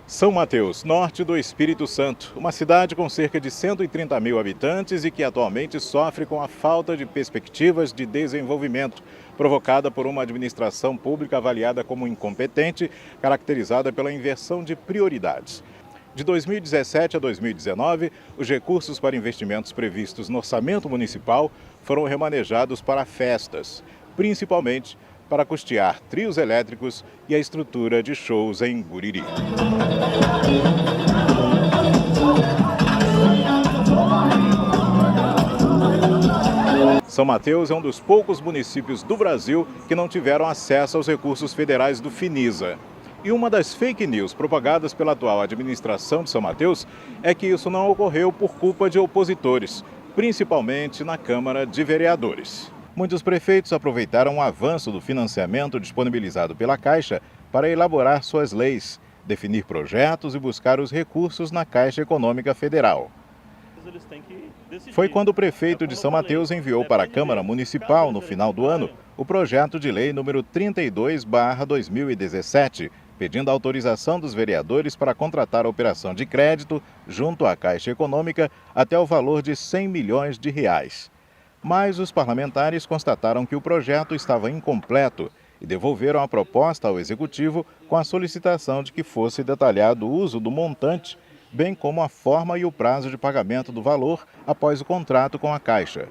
São Mateus, norte do Espírito Santo, uma cidade com cerca de 130 mil habitantes e que atualmente sofre com a falta de perspectivas de desenvolvimento, provocada por uma administração pública avaliada como incompetente, caracterizada pela inversão de prioridades. De 2017 a 2019, os recursos para investimentos previstos no orçamento municipal foram remanejados para festas, principalmente para custear trios elétricos e a estrutura de shows em Guriri. São Mateus é um dos poucos municípios do Brasil que não tiveram acesso aos recursos federais do Finisa. E uma das fake news propagadas pela atual administração de São Mateus é que isso não ocorreu por culpa de opositores, principalmente na Câmara de Vereadores. Muitos prefeitos aproveitaram o avanço do financiamento disponibilizado pela Caixa para elaborar suas leis, definir projetos e buscar os recursos na Caixa Econômica Federal. Foi quando o prefeito de São Mateus enviou para a Câmara Municipal, no final do ano, o projeto de lei número 32/2017, pedindo a autorização dos vereadores para contratar a operação de crédito junto à Caixa Econômica até o valor de R$100 milhões. Mas os parlamentares constataram que o projeto estava incompleto e devolveram a proposta ao Executivo com a solicitação de que fosse detalhado o uso do montante, bem como a forma e o prazo de pagamento do valor após o contrato com a Caixa.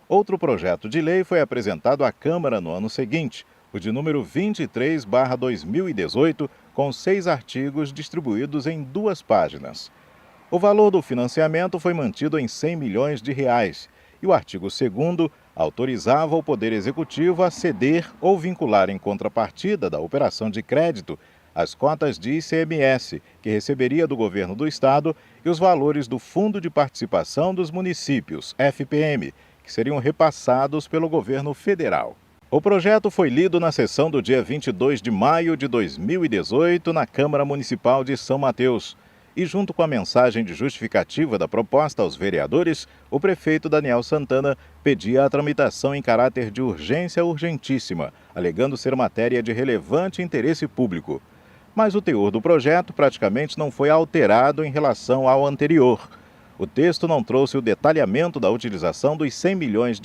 Outro projeto de lei foi apresentado à Câmara no ano seguinte, o de número 23/2018, com 6 artigos distribuídos em 2 páginas. O valor do financiamento foi mantido em R$100 milhões. E o artigo 2º autorizava o Poder Executivo a ceder ou vincular em contrapartida da operação de crédito as cotas de ICMS, que receberia do Governo do Estado, e os valores do Fundo de Participação dos Municípios, FPM, que seriam repassados pelo Governo Federal. O projeto foi lido na sessão do dia 22 de maio de 2018 na Câmara Municipal de São Mateus. E junto com a mensagem de justificativa da proposta aos vereadores, o prefeito Daniel Santana pedia a tramitação em caráter de urgência urgentíssima, alegando ser matéria de relevante interesse público. Mas o teor do projeto praticamente não foi alterado em relação ao anterior. O texto não trouxe o detalhamento da utilização dos R$100 milhões,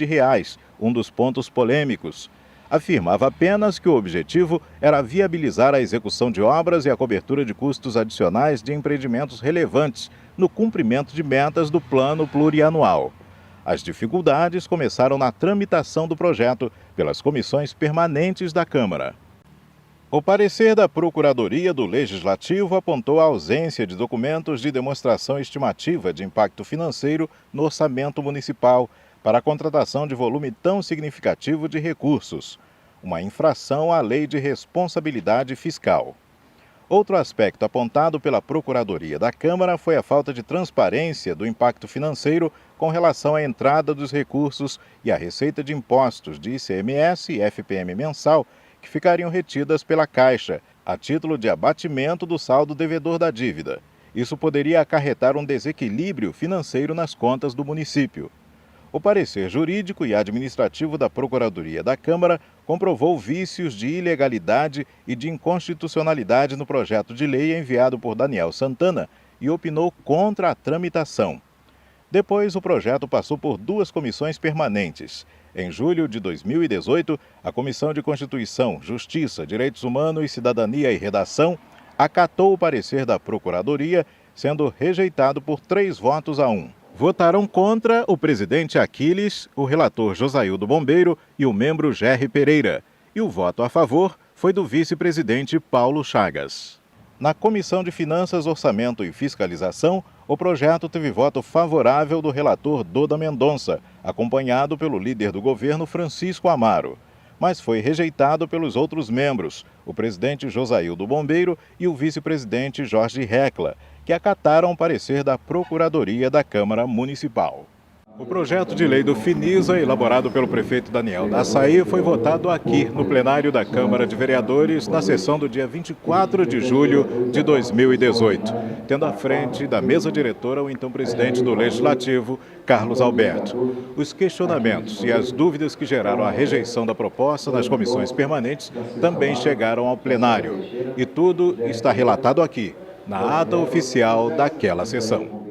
um dos pontos polêmicos. Afirmava apenas que o objetivo era viabilizar a execução de obras e a cobertura de custos adicionais de empreendimentos relevantes no cumprimento de metas do plano plurianual. As dificuldades começaram na tramitação do projeto pelas comissões permanentes da Câmara. O parecer da Procuradoria do Legislativo apontou a ausência de documentos de demonstração estimativa de impacto financeiro no orçamento municipal para a contratação de volume tão significativo de recursos, uma infração à Lei de Responsabilidade Fiscal. Outro aspecto apontado pela Procuradoria da Câmara foi a falta de transparência do impacto financeiro com relação à entrada dos recursos e à receita de impostos de ICMS e FPM mensal que ficariam retidas pela Caixa, a título de abatimento do saldo devedor da dívida. Isso poderia acarretar um desequilíbrio financeiro nas contas do município. O parecer jurídico e administrativo da Procuradoria da Câmara comprovou vícios de ilegalidade e de inconstitucionalidade no projeto de lei enviado por Daniel Santana e opinou contra a tramitação. Depois, o projeto passou por 2 comissões permanentes. Em julho de 2018, a Comissão de Constituição, Justiça, Direitos Humanos e Cidadania e Redação acatou o parecer da Procuradoria, sendo rejeitado por 3 votos a 1. Votaram contra o presidente Aquiles, o relator Josaildo Bombeiro e o membro Gerry Pereira. E o voto a favor foi do vice-presidente Paulo Chagas. Na Comissão de Finanças, Orçamento e Fiscalização, o projeto teve voto favorável do relator Doda Mendonça, acompanhado pelo líder do governo Francisco Amaro. Mas foi rejeitado pelos outros membros, o presidente Josaildo Bombeiro e o vice-presidente Jorge Recla, que acataram o parecer da Procuradoria da Câmara Municipal. O projeto de lei do Finisa, elaborado pelo prefeito Daniel da Açaí, foi votado aqui, no plenário da Câmara de Vereadores, na sessão do dia 24 de julho de 2018, tendo à frente da mesa diretora o então presidente do Legislativo, Carlos Alberto. Os questionamentos e as dúvidas que geraram a rejeição da proposta nas comissões permanentes também chegaram ao plenário. E tudo está relatado aqui, na ata oficial daquela sessão.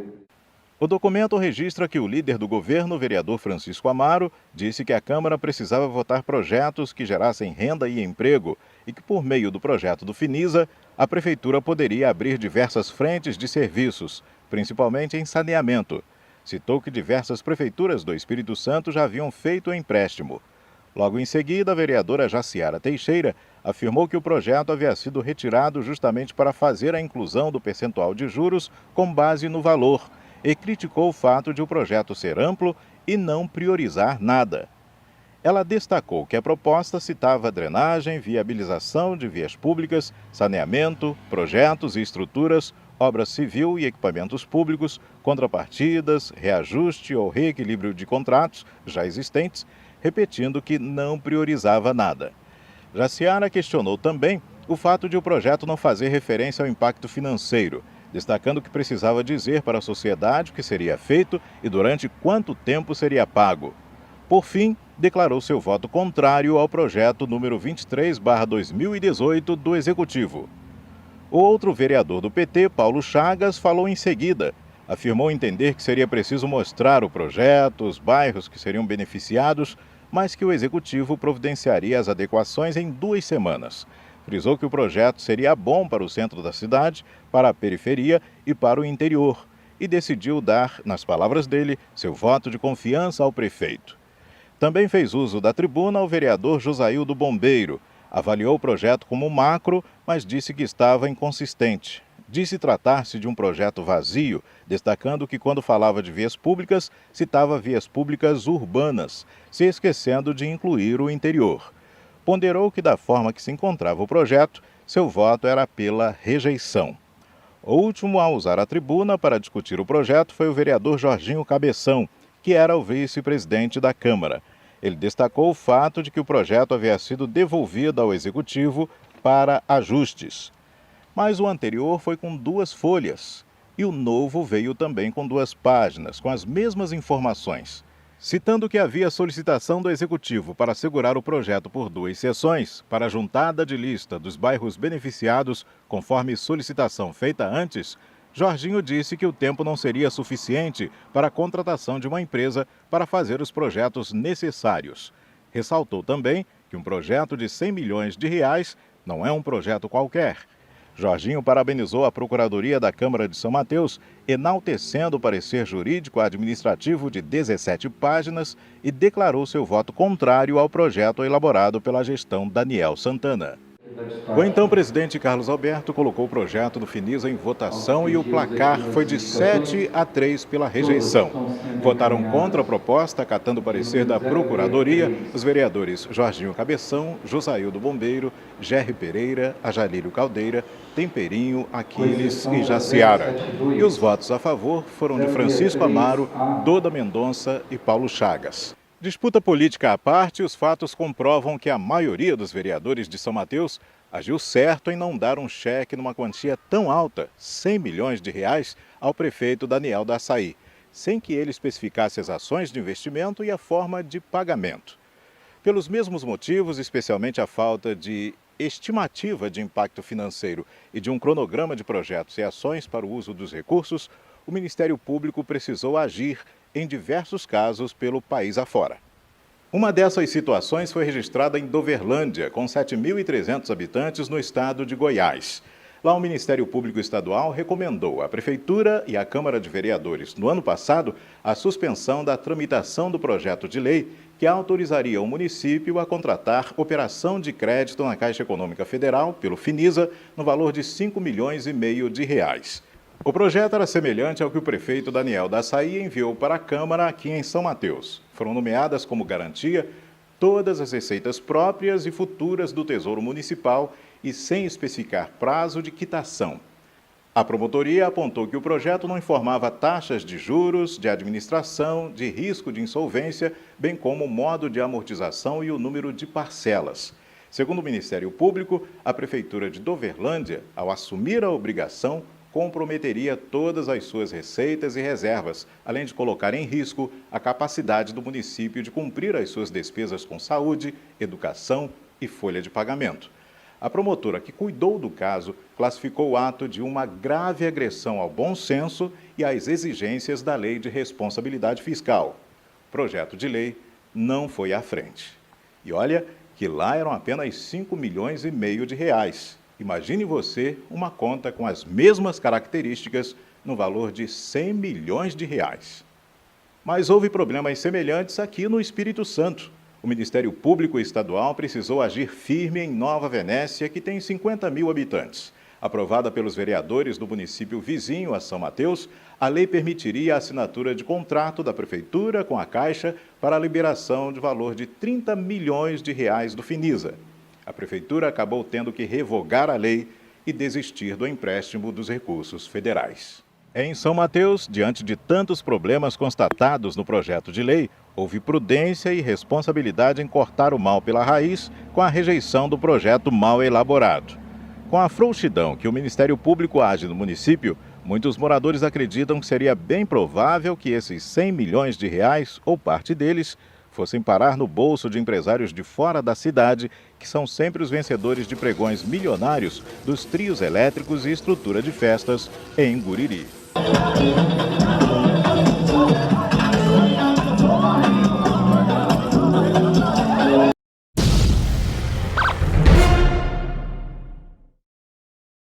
O documento registra que o líder do governo, o vereador Francisco Amaro, disse que a Câmara precisava votar projetos que gerassem renda e emprego e que, por meio do projeto do Finisa, a Prefeitura poderia abrir diversas frentes de serviços, principalmente em saneamento. Citou que diversas prefeituras do Espírito Santo já haviam feito o empréstimo. Logo em seguida, a vereadora Jaciara Teixeira afirmou que o projeto havia sido retirado justamente para fazer a inclusão do percentual de juros com base no valor, e criticou o fato de o projeto ser amplo e não priorizar nada. Ela destacou que a proposta citava drenagem, viabilização de vias públicas, saneamento, projetos e estruturas, obras civil e equipamentos públicos, contrapartidas, reajuste ou reequilíbrio de contratos já existentes, repetindo que não priorizava nada. Jaciara questionou também o fato de o projeto não fazer referência ao impacto financeiro, destacando que precisava dizer para a sociedade o que seria feito e durante quanto tempo seria pago. Por fim, declarou seu voto contrário ao projeto número 23/2018 do Executivo. O outro vereador do PT, Paulo Chagas, falou em seguida. Afirmou entender que seria preciso mostrar o projeto, os bairros que seriam beneficiados, mas que o Executivo providenciaria as adequações em 2 semanas. Frisou que o projeto seria bom para o centro da cidade, para a periferia e para o interior, e decidiu dar, nas palavras dele, seu voto de confiança ao prefeito. Também fez uso da tribuna o vereador Josaildo Bombeiro. Avaliou o projeto como macro, mas disse que estava inconsistente. Disse tratar-se de um projeto vazio, destacando que quando falava de vias públicas, citava vias públicas urbanas, se esquecendo de incluir o interior. Ponderou que, da forma que se encontrava o projeto, seu voto era pela rejeição. O último a usar a tribuna para discutir o projeto foi o vereador Jorginho Cabeção, que era o vice-presidente da Câmara. Ele destacou o fato de que o projeto havia sido devolvido ao Executivo para ajustes. Mas o anterior foi com 2 folhas, e o novo veio também com 2 páginas, com as mesmas informações. Citando que havia solicitação do Executivo para assegurar o projeto por 2 sessões, para a juntada de lista dos bairros beneficiados, conforme solicitação feita antes, Jorginho disse que o tempo não seria suficiente para a contratação de uma empresa para fazer os projetos necessários. Ressaltou também que um projeto de 100 milhões de reais não é um projeto qualquer. Jorginho parabenizou a Procuradoria da Câmara de São Mateus, enaltecendo o parecer jurídico-administrativo de 17 páginas e declarou seu voto contrário ao projeto elaborado pela gestão Daniel Santana. O então presidente Carlos Alberto colocou o projeto do Finisa em votação e o placar foi de 7-3 pela rejeição. Votaram contra a proposta, acatando o parecer da Procuradoria, os vereadores Jorginho Cabeção, Josaildo Bombeiro, Gerry Pereira, Ajalírio Caldeira, Temperinho, Aquiles e Jaciara. E os votos a favor foram de Francisco Amaro, Doda Mendonça e Paulo Chagas. Disputa política à parte, os fatos comprovam que a maioria dos vereadores de São Mateus agiu certo em não dar um cheque numa quantia tão alta, 100 milhões de reais, ao prefeito Daniel da Açaí, sem que ele especificasse as ações de investimento e a forma de pagamento. Pelos mesmos motivos, especialmente a falta de estimativa de impacto financeiro e de um cronograma de projetos e ações para o uso dos recursos, o Ministério Público precisou agir em diversos casos pelo país afora. Uma dessas situações foi registrada em Doverlândia, com 7.300 habitantes no estado de Goiás. Lá, o Ministério Público Estadual recomendou à Prefeitura e à Câmara de Vereadores, no ano passado, a suspensão da tramitação do projeto de lei que autorizaria o município a contratar operação de crédito na Caixa Econômica Federal, pelo Finisa, no valor de 5,5 milhões de reais. O projeto era semelhante ao que o prefeito Daniel da Açaí enviou para a Câmara aqui em São Mateus. Foram nomeadas como garantia todas as receitas próprias e futuras do Tesouro Municipal e sem especificar prazo de quitação. A promotoria apontou que o projeto não informava taxas de juros, de administração, de risco de insolvência, bem como o modo de amortização e o número de parcelas. Segundo o Ministério Público, a Prefeitura de Doverlândia, ao assumir a obrigação, comprometeria todas as suas receitas e reservas, além de colocar em risco a capacidade do município de cumprir as suas despesas com saúde, educação e folha de pagamento. A promotora que cuidou do caso classificou o ato de uma grave agressão ao bom senso e às exigências da Lei de Responsabilidade Fiscal. O projeto de lei não foi à frente. E olha que lá eram apenas 5,5 milhões de reais. Imagine você uma conta com as mesmas características no valor de 100 milhões de reais. Mas houve problemas semelhantes aqui no Espírito Santo. O Ministério Público Estadual precisou agir firme em Nova Venécia, que tem 50 mil habitantes. Aprovada pelos vereadores do município vizinho a São Mateus, a lei permitiria a assinatura de contrato da Prefeitura com a Caixa para a liberação de valor de 30 milhões de reais do Finisa. A Prefeitura acabou tendo que revogar a lei e desistir do empréstimo dos recursos federais. Em São Mateus, diante de tantos problemas constatados no projeto de lei, houve prudência e responsabilidade em cortar o mal pela raiz com a rejeição do projeto mal elaborado. Com a frouxidão que o Ministério Público age no município, muitos moradores acreditam que seria bem provável que esses 100 milhões de reais, ou parte deles, fossem parar no bolso de empresários de fora da cidade, que são sempre os vencedores de pregões milionários dos trios elétricos e estrutura de festas em Guriri.